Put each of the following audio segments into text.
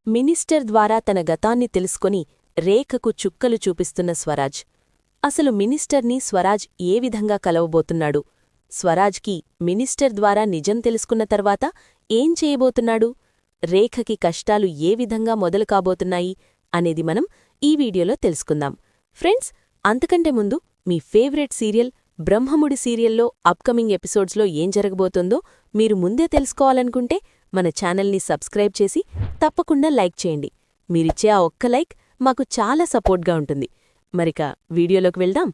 Minister ద్వారా తన గతాన్ని తెలుసుకొని రేఖకు చుక్కలు చూపిస్తున్న స్వరాజ్. అసలు మినిస్టర్ని స్వరాజ్ ఏ విధంగా కలవబోతున్నాడు? స్వరాజ్కి మినిస్టర్ ద్వారా నిజం తెలుసుకున్న తర్వాత ఏం చేయబోతున్నాడు? రేఖకి కష్టాలు ఏ విధంగా మొదలు కాబోతున్నాయి అనేది మనం ఈ వీడియోలో తెలుసుకుందాం. ఫ్రెండ్స్, అంతకంటే ముందు మీ ఫేవరెట్ సీరియల్ బ్రహ్మముడి సీరియల్లో అప్కమింగ్ ఎపిసోడ్స్లో ఏం జరగబోతుందో మీరు ముందే తెలుసుకోవాలనుకుంటే మన ఛానల్ని సబ్స్క్రైబ్ చేసి తప్పకుండా లైక్ చేయండి. మీరిచ్చే ఆ ఒక్క లైక్ మాకు చాలా సపోర్ట్గా ఉంటుంది. మరిక వీడియోలోకి వెళ్దాం.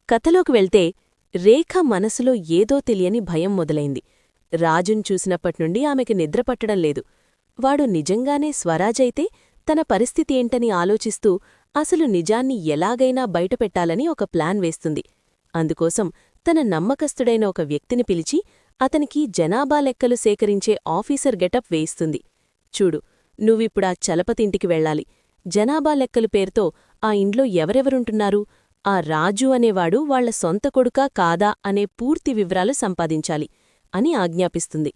కథలోకి వెళ్తే రేఖ మనసులో ఏదో తెలియని భయం మొదలైంది. రాజును చూసినప్పట్నుండి ఆమెకి నిద్రపట్టడం లేదు. వాడు నిజంగానే స్వరాజైతే తన పరిస్థితి ఏంటని ఆలోచిస్తూ అసలు నిజాన్ని ఎలాగైనా బయటపెట్టాలని ఒక ప్లాన్ వేస్తుంది. అందుకోసం తన నమ్మకస్తుడైన ఒక వ్యక్తిని పిలిచి అతనికి జనాభా లెక్కలు సేకరించే ఆఫీసర్ గెటప్ వేయిస్తుంది. చూడు, నువ్విప్పుడా చలపతింటికి వెళ్ళాలి. జనాభా లెక్కలు పేరుతో ఆ ఇంట్లో ఎవరెవరుంటున్నారు, ఆ రాజు అనేవాడు వాళ్ల సొంత కొడుకా కాదా అనే పూర్తి వివరాలు సంపాదించాలి అని ఆజ్ఞాపిస్తుంది.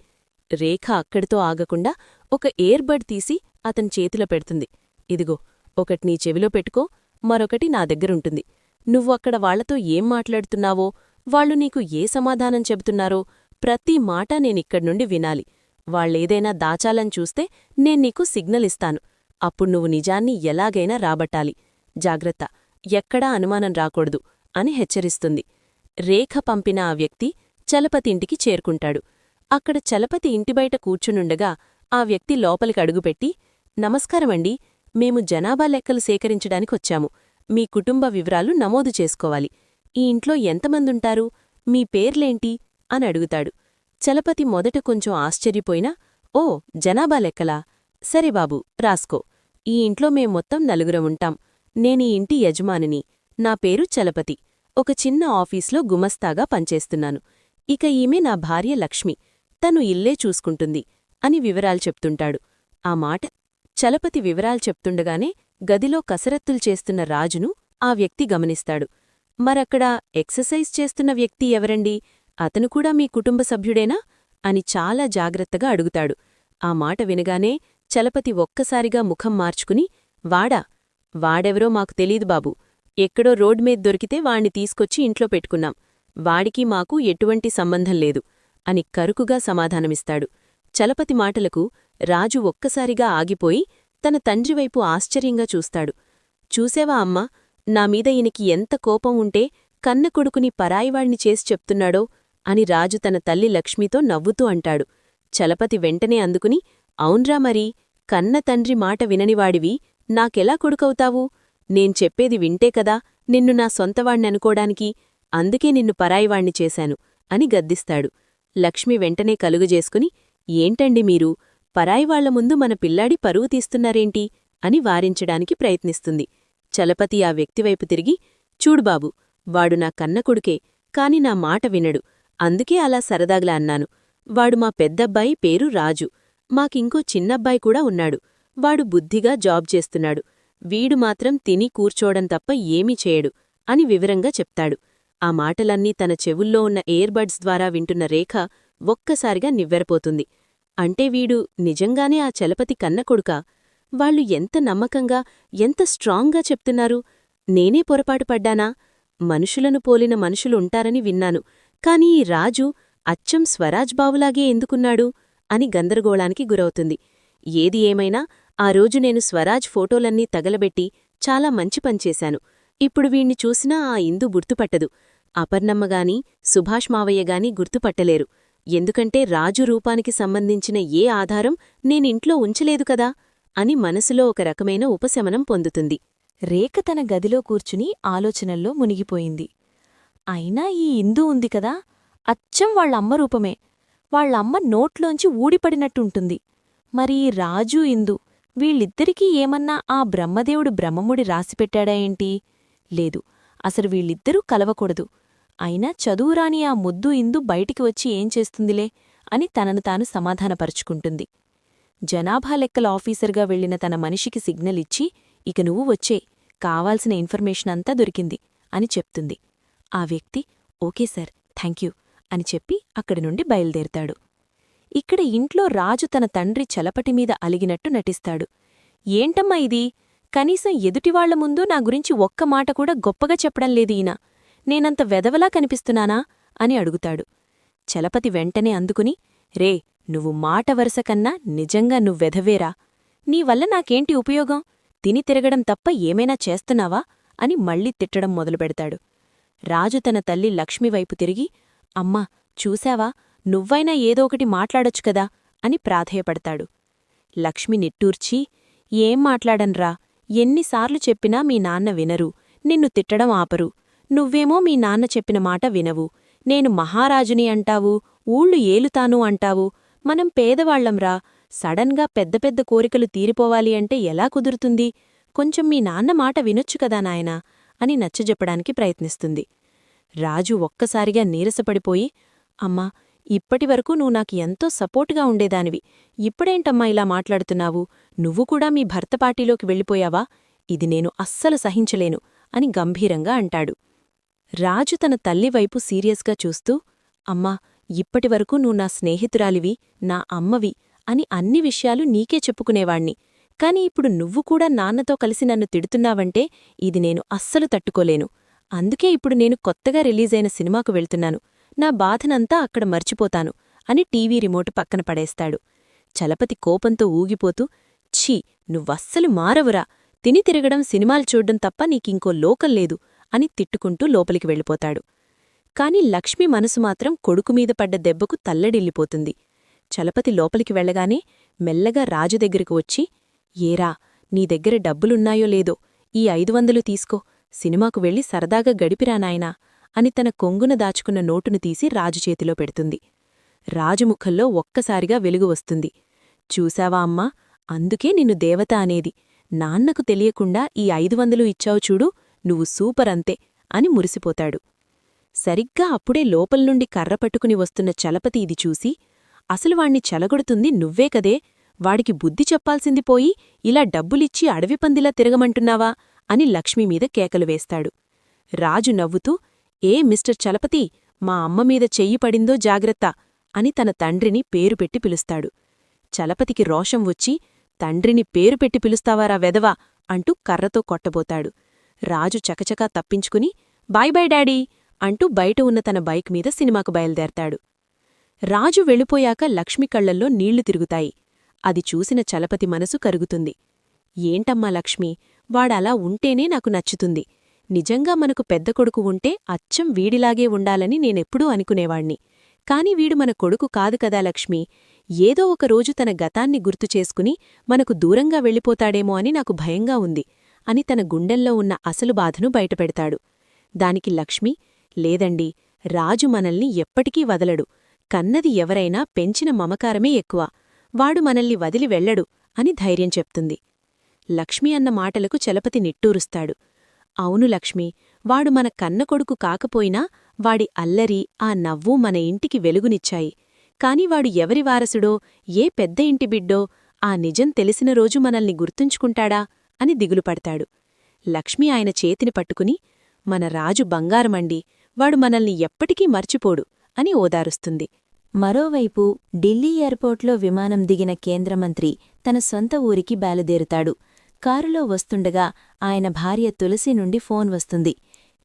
రేఖ అక్కడితో ఆగకుండా ఒక ఎయిర్బడ్ తీసి అతని చేతిలో పెడుతుంది. ఇదిగో, ఒకటి నీ చెవిలో పెట్టుకో, మరొకటి నా దగ్గరుంటుంది. నువ్వు అక్కడ వాళ్లతో ఏం మాట్లాడుతున్నావో, వాళ్లు నీకు ఏ సమాధానం చెబుతున్నారో ప్రతి మాట నేనిక్కడ్నుండి వినాలి. వాళ్లేదైనా దాచాలని చూస్తే నేన్నీకు సిగ్నల్ ఇస్తాను. అప్పుడు నువ్వు నిజాన్ని ఎలాగైనా రాబట్టాలి. జాగ్రత్త, ఎక్కడా అనుమానం రాకూడదు అని హెచ్చరిస్తుంది. రేఖ పంపిన ఆ వ్యక్తి చలపతి ఇంటికి చేరుకుంటాడు. అక్కడ చలపతి ఇంటిబయట కూర్చునుండగా ఆ వ్యక్తి లోపలికి అడుగుపెట్టి, నమస్కారమండి, మేము జనాభా లెక్కలు సేకరించడానికొచ్చాము. మీ కుటుంబ వివరాలు నమోదు చేసుకోవాలి. ఈ ఇంట్లో ఎంతమందుంటారు, మీ పేర్లేంటి అని అడుగుతాడు. చలపతి మొదట కొంచెం ఆశ్చర్యపోయినా, ఓ, జనాభా లెక్కలా? సరే బాబూ, రాసుకో. ఈ ఇంట్లో మేం మొత్తం నలుగురం ఉంటాం. నేనీ ఇంటి యజమానిని. నా పేరు చలపతి. ఒక చిన్న ఆఫీస్లో గుమస్తాగా పనిచేస్తున్నాను. ఇక ఈమె నా భార్య లక్ష్మి. తను ఇల్లే చూసుకుంటుంది అని వివరాలు చెప్తుంటాడు. ఆ మాట చలపతి వివరాలు చెప్తుండగానే గదిలో కసరత్తులు చేస్తున్న రాజును ఆ వ్యక్తి గమనిస్తాడు. మరక్కడ ఎక్సర్సైజ్ చేస్తున్న వ్యక్తి ఎవరండి? అతను కూడా మీ కుటుంబ సభ్యుడేనా అని చాలా జాగ్రత్తగా అడుగుతాడు. ఆ మాట వినగానే చలపతి ఒక్కసారిగా ముఖం మార్చుకుని, వాడెవరో మాకు తెలీదు బాబూ. ఎక్కడో రోడ్మీద దొరికితే వాణ్ణి తీసుకొచ్చి ఇంట్లో పెట్టుకున్నాం. వాడికి మాకు ఎటువంటి సంబంధం లేదు అని కరుకుగా సమాధానమిస్తాడు. చలపతి మాటలకు రాజు ఒక్కసారిగా ఆగిపోయి తన తండ్రివైపు ఆశ్చర్యంగా చూస్తాడు. చూసేవా అమ్మా, నామీద ఈయనకి ఎంత కోపం ఉంటే కన్న కొడుకుని పరాయివాణ్ణి చేసి చెప్తున్నాడో అని రాజు తన తల్లి లక్ష్మితో నవ్వుతూ అంటాడు. చలపతి వెంటనే అందుకుని, అవున్రా మరి, కన్న తండ్రి మాట విననివాడివి నాకెలా కొడుకవుతావు? నేను చెప్పేది వింటే కదా నిన్ను నా సొంతవాణ్ణనుకోడానికి, అందుకే నిన్ను పరాయివాణ్ణి చేశాను అని గద్దిస్తాడు. లక్ష్మి వెంటనే కలుగజేసుకుని, ఏంటండి మీరు, పరాయివాళ్ల ముందు మన పిల్లాడి పరువు తీస్తున్నారేంటి అని వారించడానికి ప్రయత్నిస్తుంది. చలపతి ఆ వ్యక్తివైపు తిరిగి, చూడుబాబు, వాడు నా కన్న కొడుకే, కాని నా మాట వినడు. అందుకే అలా సరదాగ్లా అన్నాను. వాడు మా పెద్దబ్బాయి, పేరు రాజు. మాకింకో చిన్నబ్బాయి కూడా ఉన్నాడు. వాడు బుద్ధిగా జాబ్ చేస్తున్నాడు. వీడు మాత్రం తిని కూర్చోవడం తప్ప ఏమీ చేయడు అని వివరంగా చెప్తాడు. ఆ మాటలన్నీ తన చెవుల్లో ఉన్న ఎయిర్బడ్స్ ద్వారా వింటున్న రేఖ ఒక్కసారిగా నివ్వెరపోతుంది. అంటే వీడు నిజంగానే ఆ చలపతి కన్న కొడుకా? వాళ్ళు ఎంత నమ్మకంగా, ఎంత స్ట్రాంగ్గా చెప్తున్నారు. నేనే పొరపాటు పడ్డానా? మనుషులను పోలిన మనుషులుంటారని విన్నాను, కాని ఈ రాజు అచ్చం స్వరాజ్ బావులాగే ఎందుకున్నాడు అని గందరగోళానికి గురవుతుంది. ఏది ఏమైనా ఆ రోజు నేను స్వరాజ్ ఫోటోలన్నీ తగలబెట్టి చాలా మంచి పనిచేశాను. ఇప్పుడు వీణ్ణి చూసినా ఆ ఇందు గుర్తుపట్టదు. అపర్ణమ్మగాని సుభాష్ మావయ్యగాని గుర్తుపట్టలేరు. ఎందుకంటే రాజు రూపానికి సంబంధించిన ఏ ఆధారం నేనింట్లో ఉంచలేదు కదా అని మనసులో ఒక రకమైన ఉపశమనం పొందుతుంది. రేఖ తన గదిలో కూర్చుని ఆలోచనల్లో మునిగిపోయింది. అయినా ఈ ఇందు ఉంది కదా, అచ్చం వాళ్లమ్మ రూపమే. వాళ్లమ్మ నోట్లోంచి ఊడిపడినట్టుంటుంది. మరి ఈ రాజు, ఇందు వీళ్ళిద్దరికీ ఏమన్నా ఆ బ్రహ్మదేవుడు బ్రహ్మముడి రాసిపెట్టాడా ఏంటి? లేదు, అసలు వీళ్ళిద్దరూ కలవకూడదు. అయినా చదువురాని ఆ ముద్దు ఇందు బయటికి వచ్చి ఏం చేస్తుందిలే అని తనను తాను సమాధానపరుచుకుంటుంది. జనాభా లెక్కల ఆఫీసర్గా వెళ్లిన తన మనిషికి సిగ్నల్ ఇచ్చి, ఇక నువ్వు వచ్చే, కావాల్సిన ఇన్ఫర్మేషన్ అంతా దొరికింది అని చెప్తుంది. ఆ వ్యక్తి ఓకే సార్, థ్యాంక్యూ అని చెప్పి అక్కడి నుండి బయలుదేరతాడు. ఇక్కడ ఇంట్లో రాజు తన తండ్రి చలపటిమీద అలిగినట్టు నటిస్తాడు. ఏంటమ్మా ఇది? కనీసం ఎదుటివాళ్ల ముందు నా గురించి ఒక్క మాట కూడా గొప్పగా చెప్పడం లేదు ఈయన. నేనంత వెధవలా కనిపిస్తున్నానా అని అడుగుతాడు. చలపతి వెంటనే అందుకుని, రే, నువ్వు మాట వరుసకన్నా నిజంగా నువ్వెధవేరా. నీవల్ల నాకేంటి ఉపయోగం? తిని తిరగడం తప్ప ఏమైనా చేస్తున్నావా అని మళ్ళీ తిట్టడం మొదలుపెడతాడు. రాజు తన తల్లి లక్ష్మివైపు తిరిగి, అమ్మా, చూశావా, నువ్వైనా ఏదో ఒకటి మాట్లాడొచ్చు కదా అని ప్రాధేయపడతాడు. లక్ష్మి నిట్టూర్చి, ఏం మాట్లాడన్రా, ఎన్నిసార్లు చెప్పినా మీ నాన్న వినరు, నిన్ను తిట్టడం ఆపరు. నువ్వేమో మీ నాన్న చెప్పిన మాట వినవు. నేను మహారాజుని అంటావు, ఊళ్ళు ఏలుతాను అంటావు. మనం పేదవాళ్లంరా, సడన్గా పెద్ద పెద్ద కోరికలు తీరిపోవాలి అంటే ఎలా కుదురుతుంది? కొంచెం మీ నాన్న మాట వినొచ్చు కదా నాయనా అని నచ్చజెప్పడానికి ప్రయత్నిస్తుంది. రాజు ఒక్కసారిగా నీరసపడిపోయి, అమ్మా, ఇప్పటివరకు నువ్వు నాకు ఎంతో సపోర్టుగా ఉండేదానివి. ఇప్పుడేంటమ్మా ఇలా మాట్లాడుతున్నావు? నువ్వు కూడా మీ భర్త పార్టీలోకి వెళ్ళిపోయావా? ఇది నేను అస్సలు సహించలేను అని గంభీరంగా అంటాడు. రాజు తన తల్లివైపు సీరియస్గా చూస్తూ, అమ్మా, ఇప్పటివరకు నువ్వు నా స్నేహితురాలివి, నా అమ్మవి అని అన్ని విషయాలు నీకే చెప్పుకునేవాణ్ణి. కాని ఇప్పుడు నువ్వు కూడా నాన్నతో కలిసి నన్ను తిడుతున్నావంటే ఇది నేను అస్సలు తట్టుకోలేను. అందుకే ఇప్పుడు నేను కొత్తగా రిలీజైన సినిమాకు వెళ్తున్నాను. నా బాధనంతా అక్కడ మర్చిపోతాను అని టీవీ రిమోటు పక్కన పడేస్తాడు. చలపతి కోపంతో ఊగిపోతూ, ఛీ, నువ్వస్సలు మారవురా, తిని తిరగడం, సినిమాలు చూడ్డం తప్ప నీకింకో లోకం లేదు అని తిట్టుకుంటూ లోపలికి వెళ్ళిపోతాడు. కాని లక్ష్మి మనసు మాత్రం కొడుకుమీద పడ్డ దెబ్బకు తల్లడిల్లిపోతుంది. చలపతి లోపలికి వెళ్లగానే మెల్లగా రాజు దగ్గరకు వచ్చి, ఏరా, నీ దగ్గర డబ్బులున్నాయో లేదో, ఈ 500 తీసుకో, సినిమాకు వెళ్ళి సరదాగా గడిపిరా నాయనా అని తన కొంగున దాచుకున్న నోటును తీసి రాజు చేతిలో పెడుతుంది. రాజుముఖంలో ఒక్కసారిగా వెలుగు వస్తుంది. చూశావా అమ్మా, అందుకే నిన్ను దేవత అనేది. నాన్నకు తెలియకుండా ఈ 500 ఇచ్చావు చూడు, నువ్వు సూపర్ అంతే అని మురిసిపోతాడు. సరిగ్గా అప్పుడే లోపల్నుండి కర్ర పట్టుకుని వస్తున్న చలపతి ఇది చూసి, అసలు వాణ్ణి చెలగొడుతుంది నువ్వే కదే, వాడికి బుద్ధి చెప్పాల్సింది పోయి ఇలా డబ్బులిచ్చి అడవిపందిలా తిరగమంటున్నావా అని లక్ష్మిమీద కేకలు వేస్తాడు. రాజు నవ్వుతూ, ఏ మిస్టర్ చలపతి, మా అమ్మమీద చెయ్యి పడిందో జాగ్రత్త అని తన తండ్రిని పేరు పెట్టి పిలుస్తాడు. చలపతికి రోషం వచ్చి, తండ్రిని పేరు పెట్టి పిలుస్తావారా వెధవా అంటూ కర్రతో కొట్టబోతాడు. రాజు చకచకా తప్పించుకుని, బాయ్ బాయ్ డాడీ అంటూ బయట ఉన్న తన బైక్ మీద సినిమాకు బయలుదేరతాడు. రాజు వెళ్ళిపోయాక లక్ష్మి కళ్లల్లో నీళ్లు తిరుగుతాయి. అది చూసిన చలపతి మనసు కరుగుతుంది. ఏంటమ్మా లక్ష్మి, వాడలా ఉంటేనే నాకు నచ్చుతుంది. నిజంగా మనకు పెద్ద కొడుకు ఉంటే అచ్చం వీడిలాగే ఉండాలని నేనెప్పుడూ అనుకునేవాణ్ణి. కాని వీడు మన కొడుకు కాదు కదా లక్ష్మి. ఏదో ఒక రోజు తన గతాన్ని గుర్తుచేసుకుని మనకు దూరంగా వెళ్ళిపోతాడేమో అని నాకు భయంగా ఉంది అని తన గుండెల్లో ఉన్న అసలు బాధను బయటపెడతాడు. దానికి లక్ష్మి, లేదండి, రాజు మనల్ని ఎప్పటికీ వదలడు. కన్నది ఎవరైనా పెంచిన మమకారమే ఎక్కువ. వాడు మనల్ని వదిలి వెళ్లడు అని ధైర్యం చెప్తుంది. లక్ష్మి అన్న మాటలకు చలపతి నిట్టూరుస్తాడు. అవును లక్ష్మి, వాడు మన కన్నకొడుకు కాకపోయినా వాడి అల్లరి, ఆ నవ్వు మన ఇంటికి వెలుగునిచ్చాయి. కాని వాడు ఎవరి వారసుడో, ఏ పెద్ద ఇంటి బిడ్డో, ఆ నిజం తెలిసిన రోజు మనల్ని గుర్తుంచుకుంటాడా అని దిగులుపడతాడు. లక్ష్మి ఆయన చేతిని పట్టుకుని, మన రాజు బంగారమండి, వాడు మనల్ని ఎప్పటికీ మర్చిపోడు అని ఓదారుస్తుంది. మరోవైపు ఢిల్లీ ఎయిర్పోర్ట్లో విమానం దిగిన కేంద్రమంత్రి తన సొంత ఊరికి బయలుదేరుతాడు. కారులో వస్తుండగా ఆయన భార్య తులసి నుండి ఫోన్ వస్తుంది.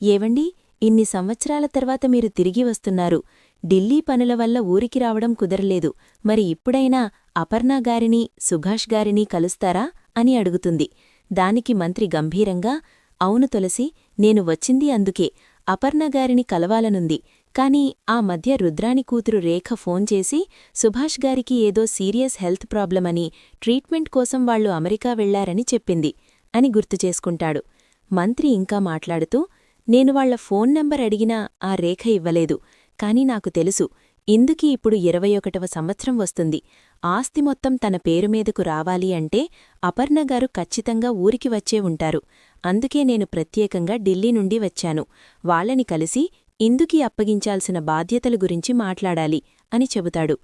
ఏవండి, ఇన్ని సంవత్సరాల తర్వాత మీరు తిరిగి వస్తున్నారు. ఢిల్లీ పనుల వల్ల ఊరికి రావడం కుదరలేదు. మరి ఇప్పుడైనా అపర్ణగారిని, సుభాష్ గారిని కలుస్తారా అని అడుగుతుంది. దానికి మంత్రి గంభీరంగా, అవును తులసి, నేను వచ్చింది అందుకే. అపర్ణగారిని కలవాలనుంది. కాని ఆ మధ్య రుద్రాణి కూతురు రేఖ ఫోన్ చేసి సుభాష్ గారికి ఏదో సీరియస్ హెల్త్ ప్రాబ్లమని, ట్రీట్మెంట్ కోసం వాళ్లు అమెరికా వెళ్లారని చెప్పింది అని గుర్తుచేసుకుంటాడు. మంత్రి ఇంకా మాట్లాడుతూ, నేను వాళ్ల ఫోన్ నంబర్ అడిగినా ఆ రేఖ ఇవ్వలేదు. కాని నాకు తెలుసు, ఇందుకి ఇప్పుడు 21వ సంవత్సరం వస్తుంది. ఆస్తి మొత్తం తన పేరుమీదకు రావాలి అంటే అపర్ణగారు ఖచ్చితంగా ఊరికి వచ్చే ఉంటారు. అందుకే నేను ప్రత్యేకంగా ఢిల్లీ నుండి వచ్చాను. వాళ్లని కలిసి ఇందుకి అప్పగించాల్సిన బాధ్యతల గురించి మాట్లాడాలి అని చెబుతాడు.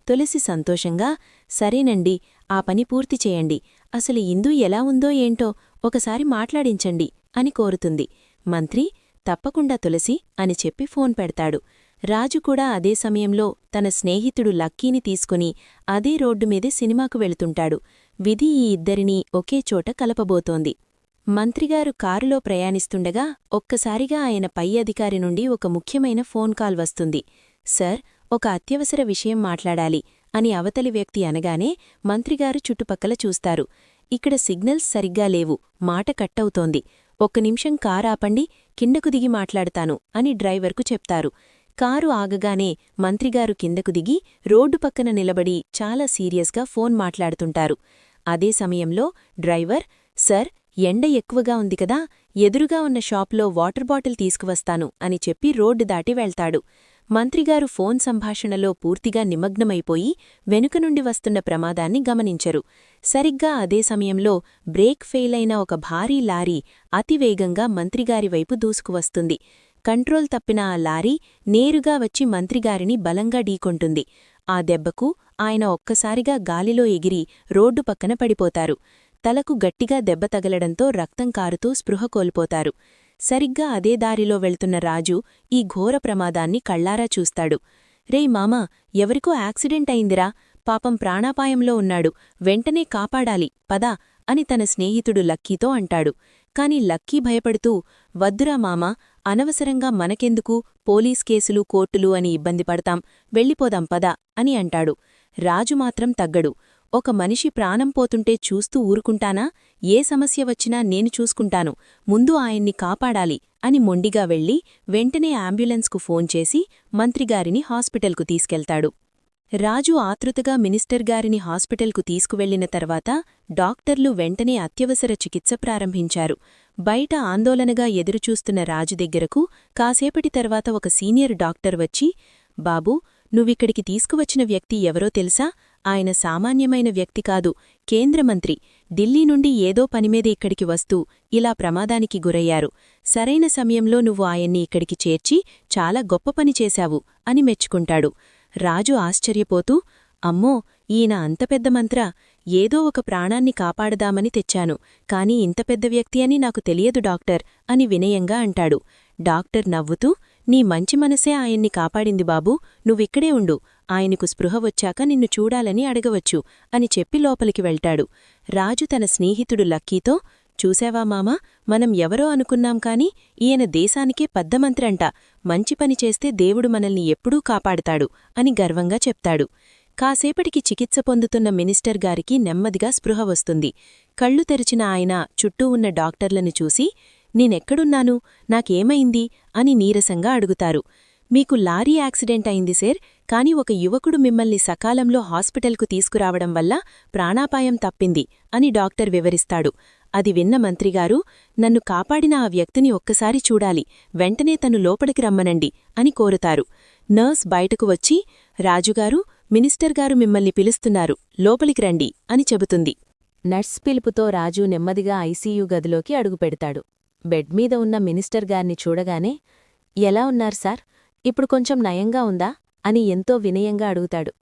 తులసి సంతోషంగా, సరేనండి, ఆ పని పూర్తి చేయండి. అసలు ఇందు ఎలా ఉందో ఏంటో ఒకసారి మాట్లాడించండి అని కోరుతుంది. మంత్రి, తప్పకుండా తులసి అని చెప్పి ఫోన్ పెడతాడు. రాజు కూడా అదే సమయంలో తన స్నేహితుడు లక్కీని తీసుకుని అదే రోడ్డు మీదే సినిమాకు వెళుతుంటాడు. విధి ఈ ఇద్దరినీ ఒకే చోట కలపబోతోంది. మంత్రిగారు కారులో ప్రయాణిస్తుండగా ఒక్కసారిగా ఆయన పై అధికారి నుండి ఒక ముఖ్యమైన ఫోన్ కాల్ వస్తుంది. సార్, ఒక అత్యవసర విషయం మాట్లాడాలి అని అవతలి వ్యక్తి అనగానే మంత్రిగారు చుట్టుపక్కల చూస్తారు. ఇక్కడ సిగ్నల్స్ సరిగ్గా లేవు, మాట కట్టవుతోంది. ఒక్క నిమిషం కారు ఆపండి, కిందకు దిగి మాట్లాడతాను అని డ్రైవర్కు చెప్తారు. కారు ఆగగానే మంత్రిగారు కిందకు దిగి రోడ్డు పక్కన నిలబడి చాలా సీరియస్గా ఫోన్ మాట్లాడుతుంటారు. అదే సమయంలో డ్రైవర్, సార్, ఎండ ఎక్కువగా ఉంది కదా, ఎదురుగా ఉన్న షాప్లో వాటర్ బాటిల్ తీసుకువస్తాను అని చెప్పి రోడ్డు దాటి వెళ్తాడు. మంత్రిగారు ఫోన్ సంభాషణలో పూర్తిగా నిమగ్నమైపోయి వెనుక నుండి వస్తున్న ప్రమాదాన్ని గమనించరు. సరిగ్గా అదే సమయంలో బ్రేక్ ఫెయిలైన ఒక భారీ లారీ అతివేగంగా మంత్రిగారి వైపు దూసుకువస్తుంది. కంట్రోల్ తప్పిన ఆ లారీ నేరుగా వచ్చి మంత్రిగారిని బలంగా ఢీకొంటుంది. ఆ దెబ్బకు ఆయన ఒక్కసారిగా గాలిలో ఎగిరి రోడ్డు పక్కన పడిపోతారు. తలకు గట్టిగా దెబ్బ తగలడంతో రక్తం కారుతూ స్పృహ కోల్పోతారు. సరిగ్గా అదే దారిలో వెళ్తున్న రాజు ఈ ఘోర ప్రమాదాన్ని కళ్లారా చూస్తాడు. రేయ్ మామా, ఎవరికో యాక్సిడెంట్ అయిందిరా, పాపం ప్రాణాపాయంలో ఉన్నాడు, వెంటనే కాపాడాలి, పదా అని తన స్నేహితుడు లక్కీతో అంటాడు. కాని లక్కీ భయపడుతూ, వద్దురా మామా, అనవసరంగా మనకెందుకు పోలీస్ కేసులు, కోర్టులు అని ఇబ్బంది పడతాం, వెళ్ళిపోదాం పదా అని అంటాడు. రాజు మాత్రం తగ్గడు. ఒక మనిషి ప్రాణం పోతుంటే చూస్తూ ఊరుకుంటానా? ఏ సమస్య వచ్చినా నేను చూసుకుంటాను, ముందు ఆయన్ని కాపాడాలి అని మొండిగా వెళ్లి వెంటనే అంబులెన్స్కు ఫోన్ చేసి మంత్రిగారిని హాస్పిటల్కు తీసుకెళ్తాడు. రాజు ఆతృతగా మినిస్టర్ గారిని హాస్పిటల్కు తీసుకువెళ్లిన తర్వాత డాక్టర్లు వెంటనే అత్యవసర చికిత్స ప్రారంభించారు. బయట ఆందోళనగా ఎదురుచూస్తున్న రాజు దగ్గరకు కాసేపటి తర్వాత ఒక సీనియర్ డాక్టర్ వచ్చి, బాబూ, నువ్విక్కడికి తీసుకువచ్చిన వ్యక్తి ఎవరో తెలుసా? ఆయన సామాన్యమైన వ్యక్తి కాదు, కేంద్రమంత్రి. ఢిల్లీ నుండి ఏదో పనిమీద ఇక్కడికి వస్తూ ఇలా ప్రమాదానికి గురయ్యారు. సరైన సమయంలో నువ్వు ఆయన్ని ఇక్కడికి చేర్చి చాలా గొప్ప పని చేశావు అని మెచ్చుకుంటాడు. రాజు ఆశ్చర్యపోతూ, అమ్మో, ఈయన అంత పెద్ద మంత్రా? ఏదో ఒక ప్రాణాన్ని కాపాడదామని తెచ్చాను, కాని ఇంత పెద్ద వ్యక్తి అని నాకు తెలియదు డాక్టర్ అని వినయంగా అంటాడు. డాక్టర్ నవ్వుతూ, నీ మంచి మనసే ఆయన్ని కాపాడింది బాబూ, నువ్విక్కడే ఉండు, ఆయనకు స్పృహ వచ్చాక నిన్ను చూడాలని అడగవచ్చు అని చెప్పి లోపలికి వెళ్తాడు. రాజు తన స్నేహితుడు లక్కీతో, చూశావా మామా, మనం ఎవరో అనుకున్నాం కాని ఈయన దేశానికే పెద్దమంత్రంట, మంచి పని చేస్తే దేవుడు మనల్ని ఎప్పుడూ కాపాడుతాడు అని గర్వంగా చెప్తాడు. కాసేపటికి చికిత్స పొందుతున్న మినిస్టర్ గారికి నెమ్మదిగా స్పృహ వస్తుంది. కళ్ళు తెరిచిన ఆయన చుట్టూ ఉన్న డాక్టర్లను చూసి, నేనెక్కడున్నాను, నాకేమైంది అని నీరసంగా అడుగుతారు. మీకు లారీ యాక్సిడెంట్ అయింది సేర్, కాని ఒక యువకుడు మిమ్మల్ని సకాలంలో హాస్పిటల్కు తీసుకురావడం వల్ల ప్రాణాపాయం తప్పింది అని డాక్టర్ వివరిస్తాడు. అది విన్న మంత్రిగారు, నన్ను కాపాడిన ఆ వ్యక్తిని ఒక్కసారి చూడాలి, వెంటనే తను లోపలికి రమ్మనండి అని కోరుతారు. నర్స్ బయటకు వచ్చి, రాజుగారు, మినిస్టర్ గారు మిమ్మల్ని పిలుస్తున్నారు, లోపలికి రండి అని చెబుతుంది. నర్స్ పిలుపుతో రాజు నెమ్మదిగా ఐసీయూ గదిలోకి అడుగుపెడతాడు. బెడ్ మీద ఉన్న మినిస్టర్ గారిని చూడగానే, ఎలా ఉన్నారు సార్, ఇప్పుడు కొంచెం నయంగా ఉందా అని ఎంతో వినయంగా అడుగుతాడు.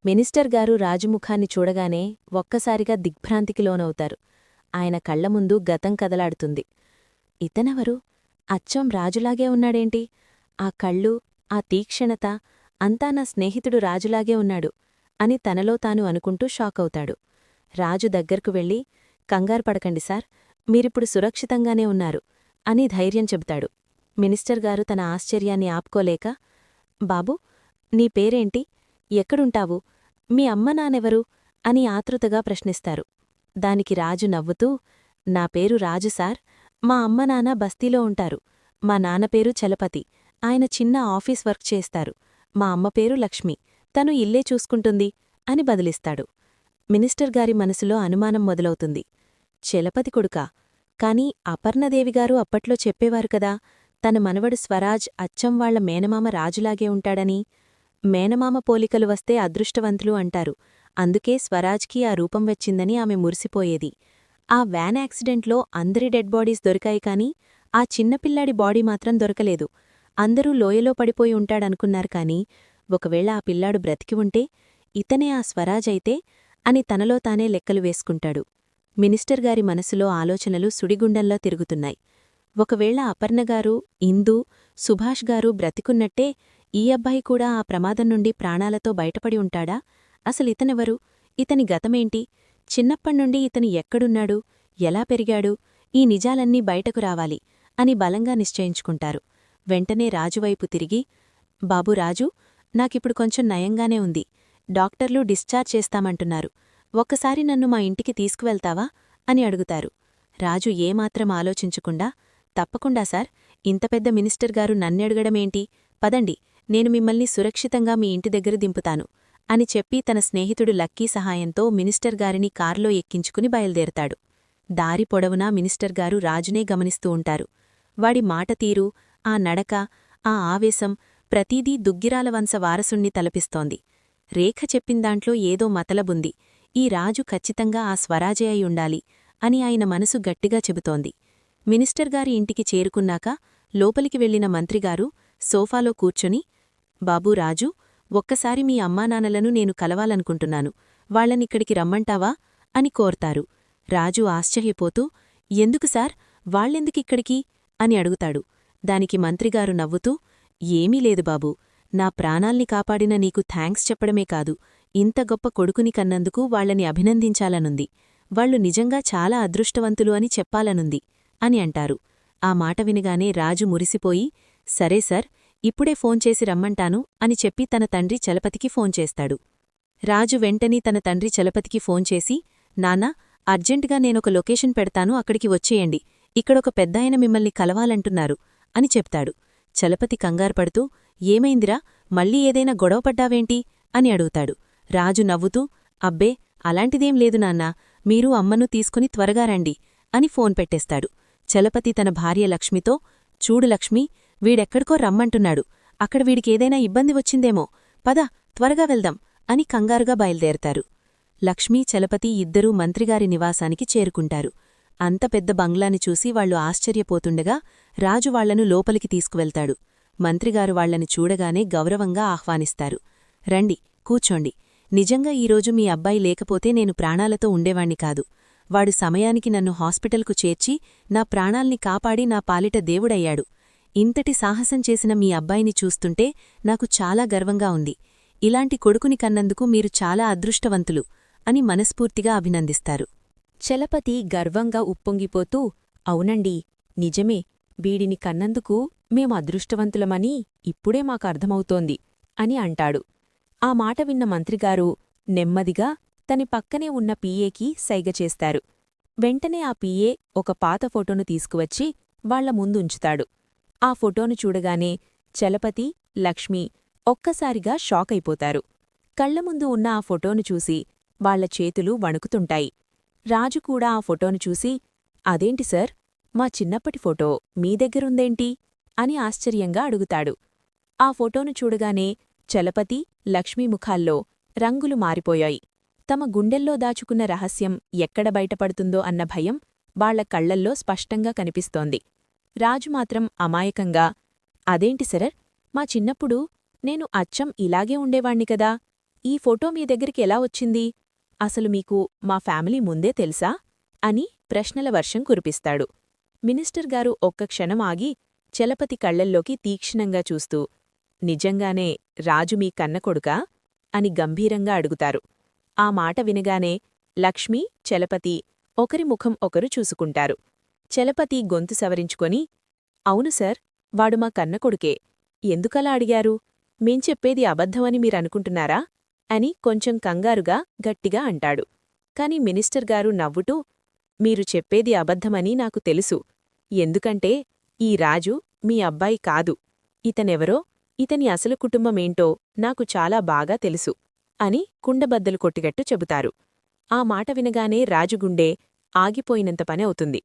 మినిస్టర్ గారు రాజుముఖాన్ని చూడగానే ఒక్కసారిగా దిగ్భ్రాంతికి లోనవుతారు. ఆయన కళ్ల ముందు గతం కదలాడుతుంది. ఇతనెవరు? అచ్చం రాజులాగే ఉన్నాడేంటి? ఆ కళ్ళు, ఆ తీక్షణత అంతా నా స్నేహితుడు రాజులాగే ఉన్నాడు అని తనలో తాను అనుకుంటూ షాకవుతాడు. రాజు దగ్గరకు వెళ్ళి, కంగారు పడకండి సార్, మీరిప్పుడు సురక్షితంగానే ఉన్నారు అని ధైర్యం చెబుతాడు. మినిస్టర్ గారు తన ఆశ్చర్యాన్ని ఆపుకోలేక, బాబూ, నీ పేరేంటి, ఎక్కడుంటావు, మీ అమ్మ నానెవరు అని ఆతృతగా ప్రశ్నిస్తారు. దానికి రాజు నవ్వుతూ, నా పేరు రాజు సార్, మా అమ్మ నాన్న బస్తీలో ఉంటారు, మా నాన్న పేరు చలపతి, ఆయన చిన్న ఆఫీస్ వర్క్ చేస్తారు, మా అమ్మ పేరు లక్ష్మి, తను ఇల్లే చూసుకుంటుంది అని బదిలిస్తాడు. మినిస్టర్ గారి మనసులో అనుమానం మొదలవుతుంది. చలపతి కొడుకా? కాని అపర్ణదేవిగారు అప్పట్లో చెప్పేవారు కదా, తన మనవడు స్వరాజ్ అచ్చం వాళ్ల మేనమామ రాజులాగే ఉంటాడని. మేనమామ పోలికలు వస్తే అదృష్టవంతులు అంటారు, అందుకే స్వరాజ్కి ఆ రూపం వచ్చిందని ఆమె మురిసిపోయేది. ఆ వ్యాన్ యాక్సిడెంట్లో అందరి డెడ్ బాడీస్ దొరికాయి కాని ఆ చిన్నపిల్లాడి బాడీ మాత్రం దొరకలేదు. అందరూ లోయలో పడిపోయి ఉంటాడనుకున్నారు కాని ఒకవేళ ఆ పిల్లాడు బ్రతికి ఉంటే ఇతనే ఆ స్వరాజ్ అయితే అని తనలో తానే లెక్కలు వేసుకుంటాడు. మినిస్టర్ గారి మనసులో ఆలోచనలు సుడిగుండంలో తిరుగుతున్నాయి. ఒకవేళ అపర్ణగారు, ఇందూ, సుభాష్ గారు బ్రతికున్నట్టే ఈ అబ్బాయి కూడా ఆ ప్రమాదం నుండి ప్రాణాలతో బయటపడి ఉంటాడా? అసలితనెవరు? ఇతని గతమేంటి? చిన్నప్పణ్నుండి ఇతను ఎక్కడున్నాడు, ఎలా పెరిగాడు, ఈ నిజాలన్నీ బయటకు రావాలి అని బలంగా నిశ్చయించుకుంటారు. వెంటనే రాజువైపు తిరిగి, బాబూ రాజు, నాకిప్పుడు కొంచెం నయంగానే ఉంది. డాక్టర్లు డిశ్చార్జ్ చేస్తామంటున్నారు. ఒక్కసారి నన్ను మా ఇంటికి తీసుకువెళ్తావా అని అడుగుతారు. రాజు ఏమాత్రం ఆలోచించకుండా, తప్పకుండా సార్, ఇంత పెద్ద మినిస్టర్ గారు నన్నెడగడమేంటి, పదండి, నేను మిమ్మల్ని సురక్షితంగా మీ ఇంటి దగ్గర దింపుతాను అని చెప్పి తన స్నేహితుడు లక్కీ సహాయంతో మినిస్టర్ గారిని కారులో ఎక్కించుకుని బయల్దేరతాడు. దారి పొడవునా మినిస్టర్ గారు రాజునే గమనిస్తూ ఉంటారు. వాడి మాటతీరు, ఆ నడక, ఆ ఆవేశం ప్రతీదీ దుగ్గిరాల వంశ వారసుణ్ణి తలపిస్తోంది. రేఖ చెప్పిందాంట్లో ఏదో మతలబుంది, ఈ రాజు ఖచ్చితంగా ఆ స్వరాజే అయి ఉండాలి అని ఆయన మనసు గట్టిగా చెబుతోంది. మినిస్టర్ గారి ఇంటికి చేరుకున్నాక లోపలికి వెళ్లిన మంత్రిగారు సోఫాలో కూర్చొని, బాబూ రాజు, ఒక్కసారి మీ అమ్మానాన్నలను నేను కలవాలనుకుంటున్నాను, వాళ్లనిక్కడికి రమ్మంటావా అని కోర్తారు. రాజు ఆశ్చర్యపోతూ, ఎందుకు సార్, వాళ్ళెందుకిక్కడికి అని అడుగుతాడు. దానికి మంత్రిగారు నవ్వుతూ, ఏమీ లేదు బాబూ, నా ప్రాణాల్ని కాపాడిన నీకు థాంక్స్ చెప్పడమే కాదు, ఇంత గొప్ప కొడుకుని కన్నందుకు వాళ్లని అభినందించాలనుంది. వాళ్లు నిజంగా చాలా అదృష్టవంతులు అని చెప్పాలనుంది అని అంటారు. ఆ మాట వినగానే రాజు మురిసిపోయి, సరే సార్, ఇప్పుడే ఫోన్ చేసి రమ్మంటాను అని చెప్పి తన తండ్రి చలపతికి ఫోన్ చేస్తాడు. రాజు వెంటనే తన తండ్రి చలపతికి ఫోన్ చేసి, నాన్నా, అర్జెంటుగా నేనొక లొకేషన్ పెడతాను, అక్కడికి వచ్చేయండి, ఇక్కడొక పెద్దాయన మిమ్మల్ని కలవాలంటున్నారు అని చెప్తాడు. చలపతి కంగారుపడుతూ, ఏమైందిరా, మళ్ళీ ఏదైనా గొడవపడ్డావేంటి అని అడుగుతాడు. రాజు నవ్వుతూ, అబ్బే, అలాంటిదేం లేదు నాన్నా, మీరు అమ్మను తీసుకుని త్వరగా రండి అని ఫోన్ పెట్టేస్తాడు. చలపతి తన భార్య లక్ష్మితో, చూడు లక్ష్మి, వీడెక్కడికో రమ్మంటున్నాడు, అక్కడ వీడికేదైనా ఇబ్బంది వచ్చిందేమో, పద త్వరగా వెళ్దాం అని కంగారుగా బయల్దేరతారు. లక్ష్మీ, చలపతి ఇద్దరూ మంత్రిగారి నివాసానికి చేరుకుంటారు. అంత పెద్ద బంగ్లాని చూసి వాళ్లు ఆశ్చర్యపోతుండగా రాజు వాళ్లను లోపలికి తీసుకువెళ్తాడు. మంత్రిగారు వాళ్లని చూడగానే గౌరవంగా ఆహ్వానిస్తారు. రండి, కూర్చోండి. నిజంగా ఈరోజు మీ అబ్బాయి లేకపోతే నేను ప్రాణాలతో ఉండేవాణ్ణి కాదు. వాడు సమయానికి నన్ను హాస్పిటల్కు చేర్చి నా ప్రాణాల్ని కాపాడి నా పాలిట దేవుడయ్యాడు. ఇంతటి సాహసం చేసిన మీ అబ్బాయిని చూస్తుంటే నాకు చాలా గర్వంగా ఉంది. ఇలాంటి కొడుకుని కన్నందుకు మీరు చాలా అదృష్టవంతులు అని మనస్ఫూర్తిగా అభినందిస్తారు. చలపతి గర్వంగా ఉప్పొంగిపోతూ, అవునండి, నిజమే, వీడిని కన్నందుకు మేం అదృష్టవంతులమని ఇప్పుడే మాకర్థమవుతోంది అని అంటాడు. ఆ మాట విన్న మంత్రిగారు నెమ్మదిగా తని పక్కనే ఉన్న పీఏకి సైగ చేస్తారు. వెంటనే ఆ పీఏ ఒక పాత ఫోటోను తీసుకువచ్చి వాళ్ల ముందుంచుతాడు. ఆ ఫోటోను చూడగానే చలపతి, లక్ష్మి ఒక్కసారిగా షాకైపోతారు. కళ్లముందు ఉన్న ఆ ఫోటోను చూసి వాళ్ల చేతులు వణుకుతుంటాయి. రాజు కూడా ఆ ఫోటోను చూసి, అదేంటి సార్, మా చిన్నప్పటి ఫోటో మీ దగ్గరుందేంటి అని ఆశ్చర్యంగా అడుగుతాడు. ఆ ఫోటోను చూడగానే చలపతి, లక్ష్మీ ముఖాల్లో రంగులు మారిపోయాయి. తమ గుండెల్లో దాచుకున్న రహస్యం ఎక్కడ బయటపడుతుందో అన్న భయం వాళ్ల కళ్లల్లో స్పష్టంగా కనిపిస్తోంది. రాజు మాత్రం అమాయకంగా, అదేంటి సర్, మా చిన్నప్పుడు నేను అచ్చం ఇలాగే ఉండేవాణ్ణి కదా, ఈ ఫోటో మీ దగ్గరికి ఎలా వచ్చింది, అసలు మీకు మా ఫ్యామిలీ ముందే తెలుసా అని ప్రశ్నల వర్షం కురిపిస్తాడు. మినిస్టర్ గారు ఒక్క క్షణం ఆగి చలపతి కళ్లల్లోకి తీక్షణంగా చూస్తూ, నిజంగానే రాజు మీ కన్నకొడుకా అని గంభీరంగా అడుగుతారు. ఆ మాట వినగానే లక్ష్మి, చలపతి ఒకరి ముఖం ఒకరు చూసుకుంటారు. చలపతి గొంతు సవరించుకొని, అవును సార్, వాడు మా కన్నకొడుకే. ఎందుకలా అడిగారు, మేం చెప్పేది అబద్ధమని మీరనుకుంటున్నారా అని కొంచెం కంగారుగా గట్టిగా అంటాడు. కాని మినిస్టర్ గారు నవ్వుతూ, మీరు చెప్పేది అబద్ధమని నాకు తెలుసు, ఎందుకంటే ఈ రాజు మీ అబ్బాయి కాదు, ఇతనెవరో, ఇతని అసలు కుటుంబమేంటో నాకు చాలా బాగా తెలుసు అని కుండబద్దలు కొట్టిగట్టు చెబుతారు. ఆ మాట వినగానే రాజుగుండె ఆగిపోయినంత పని అవుతుంది.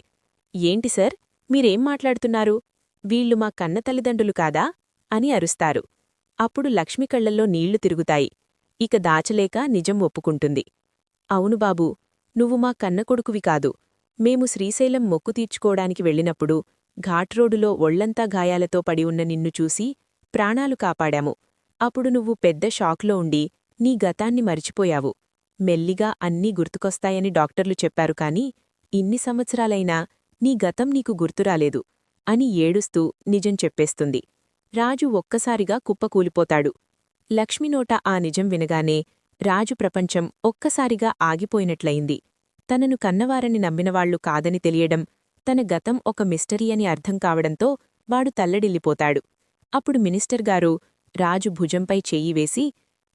ఏంటి సార్, మీరేం మాట్లాడుతున్నారు, వీళ్లు మా కన్న తల్లిదండ్రులు కాదా అని అరుస్తారు. అప్పుడు లక్ష్మి కళ్లల్లో నీళ్లు తిరుగుతాయి. ఇక దాచలేక నిజం ఒప్పుకుంటుంది. అవును బాబూ, నువ్వు మా కన్నకొడుకువి కాదు. మేము శ్రీశైలం మొక్కు తీర్చుకోవడానికి వెళ్ళినప్పుడు ఘాట్రోడులో ఒళ్లంతా గాయాలతో పడి ఉన్న నిన్ను చూసి ప్రాణాలు కాపాడాము. అప్పుడు నువ్వు పెద్ద షాక్లో ఉండి నీ గతాన్ని మరిచిపోయావు. మెల్లిగా అన్నీ గుర్తుకొస్తాయని డాక్టర్లు చెప్పారు కాని ఇన్ని సంవత్సరాలైనా నీ గతం నీకు గుర్తురాలేదు అని ఏడుస్తూ నిజం చెప్పేస్తుంది. రాజు ఒక్కసారిగా కుప్పకూలిపోతాడు. లక్ష్మినోట ఆ నిజం వినగానే రాజు ప్రపంచం ఒక్కసారిగా ఆగిపోయినట్లయింది. తనను కన్నవారని నమ్మినవాళ్లు కాదని తెలియడం, తన గతం ఒక మిస్టరీ అని అర్థం కావడంతో వాడు తల్లడిల్లిపోతాడు. అప్పుడు మినిస్టర్ గారు రాజు భుజంపై చెయ్యి వేసి,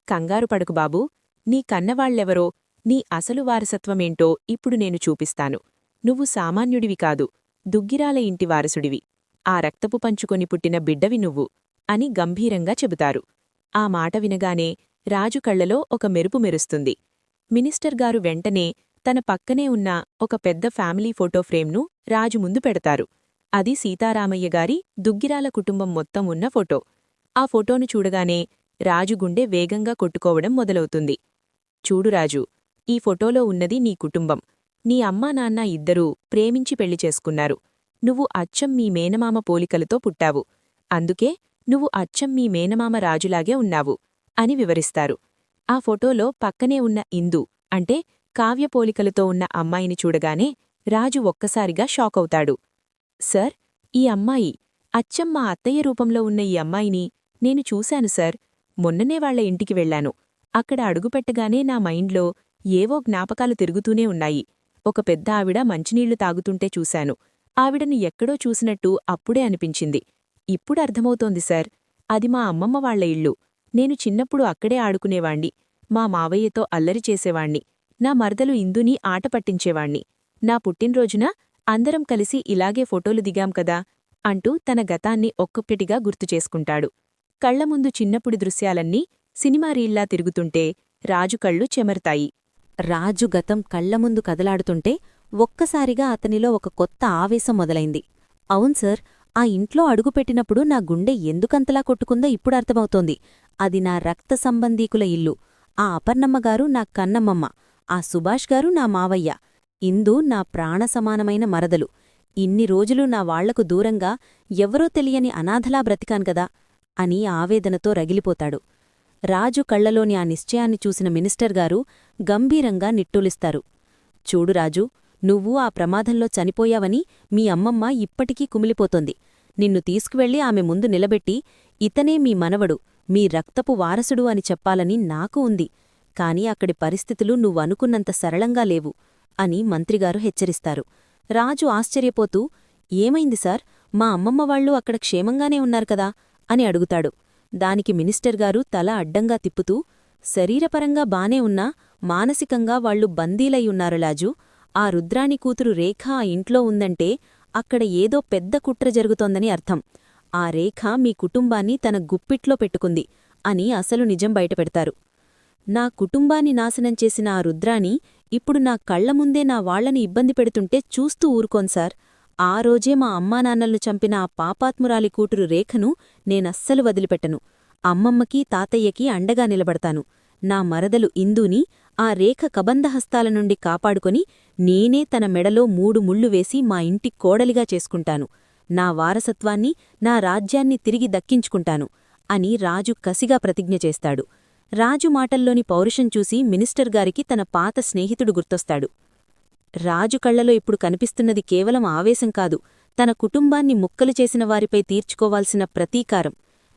కంగారు పడకు బాబూ, నీ కన్నవాళ్లెవరో, నీ అసలు వారసత్వమేంటో ఇప్పుడు నేను చూపిస్తాను. నువ్వు సామాన్యుడివి కాదు, దుగ్గిరాల ఇంటి వారసుడివి. ఆ రక్తపు పంచుకొని పుట్టిన బిడ్డవి నువ్వు అని గంభీరంగా చెబుతారు. ఆ మాట వినగానే రాజు కళ్లలో ఒక మెరుపు మెరుస్తుంది. మినిస్టర్ గారు వెంటనే తన పక్కనే ఉన్న ఒక పెద్ద ఫ్యామిలీ ఫోటో ఫ్రేమ్ను రాజు ముందు పెడతారు. అది సీతారామయ్య గారి దుగ్గిరాల కుటుంబం మొత్తం ఉన్న ఫోటో. ఆ ఫోటోను చూడగానే రాజు గుండె వేగంగా కొట్టుకోవడం మొదలవుతుంది. చూడు రాజు, ఈ ఫోటోలో ఉన్నది నీ కుటుంబం. నీ అమ్మా నాన్న ఇద్దరూ ప్రేమించి పెళ్లి చేసుకున్నారు. నువ్వు అచ్చం మీ మేనమామ పోలికలతో పుట్టావు. అందుకే నువ్వు అచ్చం మీ మేనమామ రాజులాగే ఉన్నావు అని వివరిస్తారు. ఆ ఫోటోలో పక్కనే ఉన్న ఇందు అంటే కావ్యపోలికలతో ఉన్న అమ్మాయిని చూడగానే రాజు ఒక్కసారిగా షాకవుతాడు. సర్, ఈ అమ్మాయి, అచ్చం మా అత్తయ్య రూపంలో ఉన్న ఈ అమ్మాయిని నేను చూశాను సార్. మొన్ననే వాళ్ల ఇంటికి వెళ్లాను. అక్కడ అడుగుపెట్టగానే నా మైండ్లో ఏవో జ్ఞాపకాలు తిరుగుతూనే ఉన్నాయి. ఒక పెద్ద ఆవిడ మంచినీళ్లు తాగుతుంటే చూశాను. ఆవిడను ఎక్కడో చూసినట్టు అప్పుడే అనిపించింది. ఇప్పుడు అర్థమవుతోంది సార్, అది మా అమ్మమ్మ వాళ్ల ఇల్లు. నేను చిన్నప్పుడు అక్కడే ఆడుకునేవాణ్ణి. మా మావయ్యతో అల్లరి చేసేవాణ్ణి. నా మరదలు ఇందుని ఆట పట్టించేవాణ్ణి. నా పుట్టినరోజున అందరం కలిసి ఇలాగే ఫోటోలు దిగాం కదా అంటూ తన గతాన్ని ఒక్కొక్కటిగా గుర్తుచేసుకుంటాడు. కళ్లముందు చిన్నప్పుడు దృశ్యాలన్నీ సినిమా రీల్లా తిరుగుతుంటే రాజు కళ్ళు చెమరుతాయి. రాజు గతం కళ్లముందు కదలాడుతుంటే ఒక్కసారిగా అతనిలో ఒక కొత్త ఆవేశం మొదలైంది. అవును సార్, ఆ ఇంట్లో అడుగుపెట్టినప్పుడు నా గుండె ఎందుకంతలా కొట్టుకుందో ఇప్పుడు అర్థమవుతోంది. అది నా రక్త సంబంధీకుల ఇల్లు. ఆ అపర్ణమ్మగారు నా కన్నమ్మమ్మ, ఆ సుభాష్ గారు నా మావయ్య, ఇందు నా ప్రాణసమానమైన మరదలు. ఇన్ని రోజులు నా వాళ్లకు దూరంగా ఎవరో తెలియని అనాథలా బ్రతికాన్గదా అని ఆవేదనతో రగిలిపోతాడు. రాజు కళ్లలోని ఆ నిశ్చయాన్ని చూసిన మినిస్టర్ గారు గంభీరంగా నిట్టూలిస్తారు. చూడు రాజు, నువ్వు ఆ ప్రమాదంలో చనిపోయావని మీ అమ్మమ్మ ఇప్పటికీ కుమిలిపోతోంది. నిన్ను తీసుకువెళ్లి ఆమె ముందు నిలబెట్టి, ఇతనే మీ మనవడు, మీ రక్తపు వారసుడు అని చెప్పాలని నాకు ఉంది. కాని అక్కడి పరిస్థితులు నువ్వనుకున్నంత సరళంగా లేవు అని మంత్రిగారు హెచ్చరిస్తారు. రాజు ఆశ్చర్యపోతూ, ఏమైంది సార్, మా అమ్మమ్మ వాళ్ళు అక్కడ క్షేమంగానే ఉన్నారు కదా అని అడుగుతాడు. దానికి మినిస్టర్ గారు తల అడ్డంగా తిప్పుతూ, శరీరపరంగా బానే ఉన్నా మానసికంగా వాళ్లు బందీలై ఉన్నారు లాజు. ఆ రుద్రాణి కూతురు రేఖ ఆ ఇంట్లో ఉందంటే అక్కడ ఏదో పెద్ద కుట్ర జరుగుతోందని అర్థం. ఆ రేఖ మీ కుటుంబాన్ని తన గుప్పిట్లో పెట్టుకుంది అని అసలు నిజం బయటపెడతారు. నా కుటుంబాన్ని నాశనం చేసిన ఆ రుద్రాణి ఇప్పుడు నా కళ్లముందే నా వాళ్లని ఇబ్బంది పెడుతుంటే చూస్తూ ఊరుకోన్సార్. ఆ రోజే మా అమ్మానాన్నలను చంపిన ఆ పాపాత్మురాలి కూతురు రేఖను నేనస్సలు వదిలిపెట్టను. అమ్మమ్మకీ తాతయ్యకీ అండగా నిలబడతాను. నా మరదలు ఇందూని ఆ రేఖ కబంధహస్తాల నుండి కాపాడుకొని నేనే తన మెడలో 3 ముళ్ళు వేసి మా ఇంటి కోడలిగా చేసుకుంటాను. నా వారసత్వాన్ని, నా రాజ్యాన్ని తిరిగి దక్కించుకుంటాను అని రాజు కసిగా ప్రతిజ్ఞ చేస్తాడు. రాజు మాటల్లోని పౌరుషం చూసి మినిస్టర్ గారికి తన పాత స్నేహితుడు గుర్తొస్తాడు. రాజు కళ్లలో ఇప్పుడు కనిపిస్తున్నది కేవలం ఆవేశం కాదు, తన కుటుంబాన్ని ముక్కలు చేసిన వారిపై తీర్చుకోవాల్సిన ప్రతీకారం.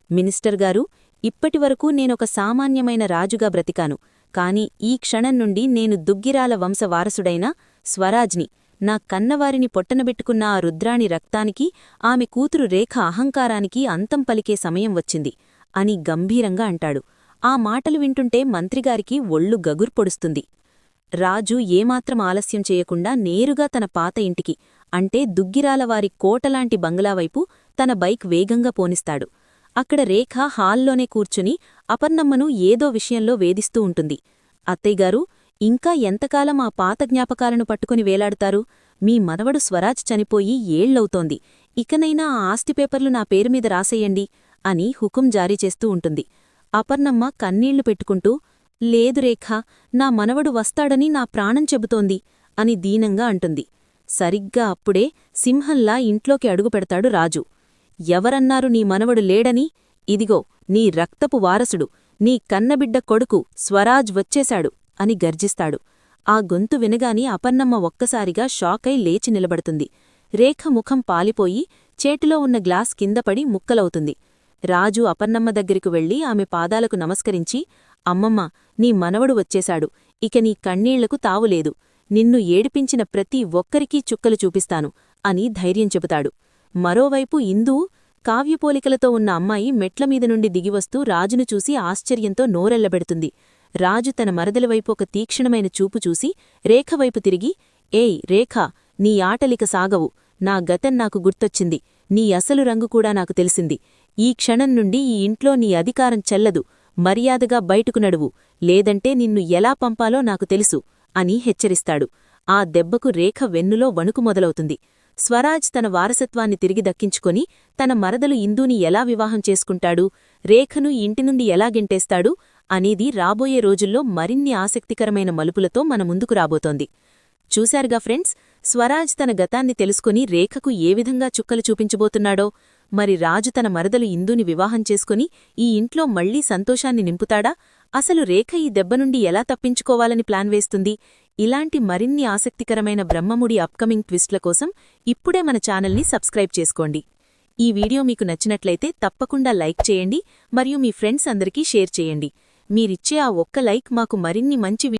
మినిస్టర్ గారు, ఇప్పటివరకు నేనొక సామాన్యమైన రాజుగా బ్రతికాను. కాని ఈ క్షణం నుండి నేను దుగ్గిరాల వంశవారసుడైన స్వరాజ్ని. నా కన్నవారిని పొట్టనబెట్టుకున్న ఆ రుద్రాణి రక్తానికి, ఆమె కూతురు రేఖ అహంకారానికి అంతం పలికే సమయం వచ్చింది అని గంభీరంగా అంటాడు. ఆ మాటలు వింటుంటే మంత్రిగారికి ఒళ్ళు గగుర్పొడుస్తుంది. రాజు ఏమాత్రం ఆలస్యం చేయకుండా నేరుగా తన పాత ఇంటికి, అంటే దుగ్గిరాలవారి కోటలాంటి బంగ్లావైపు తన బైక్ వేగంగా పోనిస్తాడు. అక్కడ రేఖ హాల్లోనే కూర్చుని అపర్ణమ్మను ఏదో విషయంలో వేధిస్తూ ఉంటుంది. అత్తయ్యగారు, ఇంకా ఎంతకాలం ఆ పాత జ్ఞాపకాలను పట్టుకుని వేలాడుతారు? మీ మనవడు స్వరాజ్ చనిపోయి ఏళ్లవుతోంది. ఇకనైనా ఆ ఆస్తి పేపర్లు నా పేరుమీద రాసేయండి అని హుకుం జారీ చేస్తూ ఉంటుంది. అపర్ణమ్మ కన్నీళ్లు పెట్టుకుంటూ, లేదు రేఖా, నా మనవడు వస్తాడని నా ప్రాణం చెబుతోంది అని దీనంగా అంటుంది. సరిగ్గా అప్పుడే సింహంలా ఇంట్లోకి అడుగుపెడతాడు రాజు. ఎవరన్నారు నీ మనవడు లేడని? ఇదిగో నీ రక్తపు వారసుడు, నీ కన్నబిడ్డ కొడుకు స్వరాజ్ వచ్చేశాడు అని గర్జిస్తాడు. ఆ గొంతు వినగాని అపర్ణమ్మ ఒక్కసారిగా షాకై లేచి నిలబడుతుంది. రేఖ ముఖం పాలిపోయి చేతిలో ఉన్న గ్లాస్ కిందపడి ముక్కలవుతుంది. రాజు అపర్ణమ్మ దగ్గరకు వెళ్లి ఆమె పాదాలకు నమస్కరించి, అమ్మమ్మ, నీ మనవడు వచ్చేశాడు, ఇక నీ కన్నీళ్లకు తావులేదు, నిన్ను ఏడిపించిన ప్రతి ఒక్కరికీ చుక్కలు చూపిస్తాను అని ధైర్యం చెబుతాడు. మరోవైపు ఇందూ, కావ్యపోలికలతో ఉన్న అమ్మాయి మెట్లమీద నుండి దిగివస్తూ రాజును చూసి ఆశ్చర్యంతో నోరెళ్లబెడుతుంది. రాజు తన మరదలివైపు ఒక తీక్షణమైన చూపు చూసి రేఖవైపు తిరిగి, ఏయ్ రేఖా, నీ ఆటలిక సాగవు, నా గతం నాకు గుర్తొచ్చింది, నీ అసలు రంగు కూడా నాకు తెలిసింది, ఈ క్షణం నుండి ఈ ఇంట్లో నీ అధికారం చెల్లదు, మర్యాదగా బయటకు నడువు, లేదంటే నిన్ను ఎలా పంపాలో నాకు తెలుసు అని హెచ్చరిస్తాడు. ఆ దెబ్బకు రేఖ వెన్నులో వణుకు మొదలవుతుంది. స్వరాజ్ తన వారసత్వాన్ని తిరిగి దక్కించుకొని తన మరదలు ఇందూని ఎలా వివాహం చేసుకుంటాడు, రేఖను ఇంటినుండి ఎలా గెంటేస్తాడు అనేది రాబోయే రోజుల్లో మరిన్ని ఆసక్తికరమైన మలుపులతో మన ముందుకు రాబోతోంది. చూశారుగా ఫ్రెండ్స్, స్వరాజ్ తన గతాన్ని తెలుసుకుని రేఖకు ఏ విధంగా చుక్కలు చూపించబోతున్నాడో. మరి రాజు తన మరదలు ఇందూని వివాహం చేసుకుని ఈ ఇంట్లో మళ్లీ సంతోషాన్ని నింపుతాడా? అసలు రేఖ ఈ దెబ్బ నుండి ఎలా తప్పించుకోవాలని ప్లాన్ వేస్తుంది? ఇలాంటి మరిన్ని ఆసక్తికరమైన బ్రహ్మముడి అప్కమింగ్ ట్విస్ట్ల కోసం ఇప్పుడే మన ఛానల్ని సబ్స్క్రైబ్ చేసుకోండి. ఈ వీడియో మీకు నచ్చినట్లయితే తప్పకుండా లైక్ చేయండి మరియు మీ ఫ్రెండ్స్ అందరికీ షేర్ చేయండి. మీరిచ్చే ఆ ఒక్క లైక్ మాకు మరిన్ని మంచి